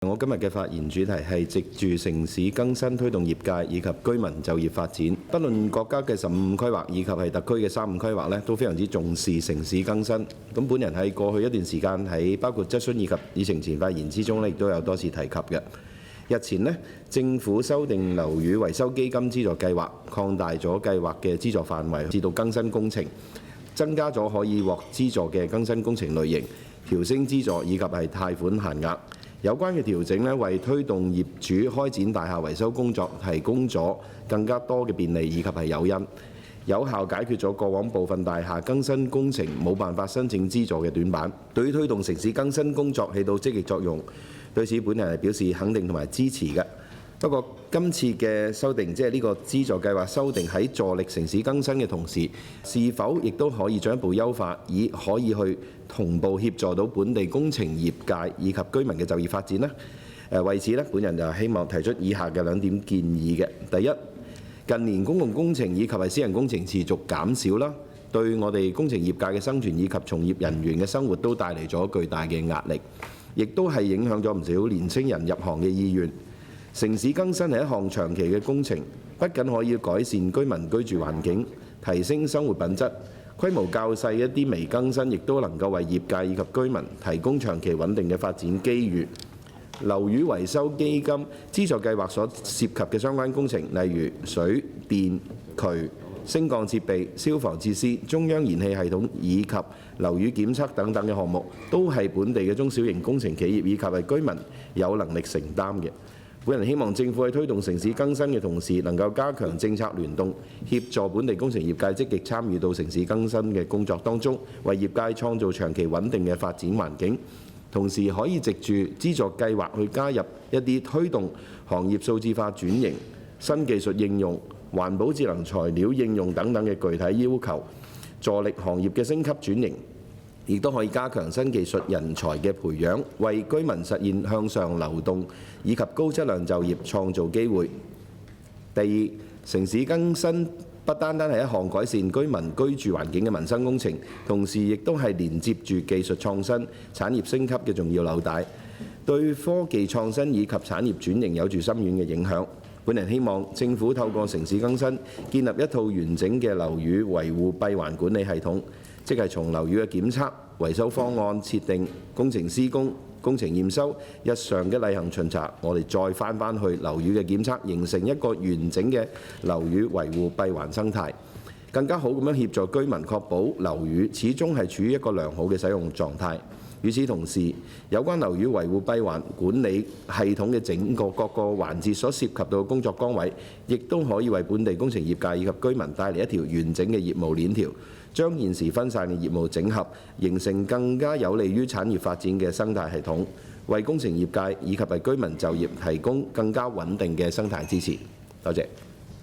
我今日嘅發言主題係藉住城市更新推動業界以及居民就業發展。不論國家嘅15規劃以及係特區嘅35規劃咧，都非常之重視城市更新。咁本人喺過去一段時間喺包括質詢以及議程前發言之中咧，亦都有多次提及嘅。日前呢，政府修訂樓宇維修基金資助計劃，擴大咗計劃嘅資助範圍至到更新工程，增加咗可以獲資助嘅更新工程類型，調升資助以及係貸款限額。有關嘅調整呢，為推動業主開展大廈維修工作提供咗更加多嘅便利以及係誘因，有效解決咗過往部分大廈更新工程冇辦法申請資助嘅短板，對於推動城市更新工作起到積極作用。對此，本人係表示肯定同埋支持嘅。不過，今次嘅修訂，即係呢個資助計劃修訂喺助力城市更新嘅同時，是否亦都可以進一步優化，以可以去同步協助到本地工程業界以及居民嘅就業發展呢？為此呢，本人就希望提出以下嘅2點建議嘅。第一，近年公共工程以及係私人工程持續減少啦，對我哋工程業界嘅生存以及從業人員嘅生活都帶嚟咗巨大嘅壓力，亦都係影響咗唔少年青人入行嘅意願。城市更新係一項長期嘅工程，不僅可以改善居民居住環境，提升生活品質，規模較細一啲微更新，亦都能夠為業界以及居民提供長期穩定嘅發展機遇。樓宇維修基金資助計劃所涉及嘅相關工程，例如水電渠、升降設備、消防設施、中央燃氣系統以及樓宇檢測等等嘅項目，都係本地嘅中小型工程企業以及係居民有能力承擔嘅。本人希望政府喺推動城市更新嘅同時，能夠加強政策聯動，協助本地工程業界積極參與到城市更新嘅工作當中，為業界創造長期穩定嘅發展環境。同時可以藉住資助計劃去加入一啲推動行業數字化轉型、新技術應用、環保智能材料應用等等嘅具體要求，助力行業嘅升級轉型。亦都可以加強新技術人才嘅培養，為居民實現向上流動以及高質量就業創造機會。第二，城市更新不單單係一項改善居民居住環境嘅民生工程，同時亦都係連接住技術創新、產業升級嘅重要紐帶，對科技創新以及產業轉型有住深遠嘅影響。本人希望政府透過城市更新，建立一套完整嘅樓宇維護閉環管理系統，即係從樓宇嘅檢測、維修方案設定、工程施工、工程驗收、日常嘅例行巡查，我哋再翻去樓宇嘅檢測，形成一個完整嘅樓宇維護閉環生態，更加好咁樣協助居民確保樓宇始終係處於一個良好嘅使用狀態。與此同時，有關樓宇維護閉環管理系統嘅整個各個環節所涉及到嘅工作崗位，亦都可以為本地工程業界以及居民帶嚟一條完整嘅業務鏈條，將現時分散嘅業務整合，形成更加有利於產業發展嘅生態系統，為工程業界以及係居民就業提供更加穩定嘅生態支持。多謝。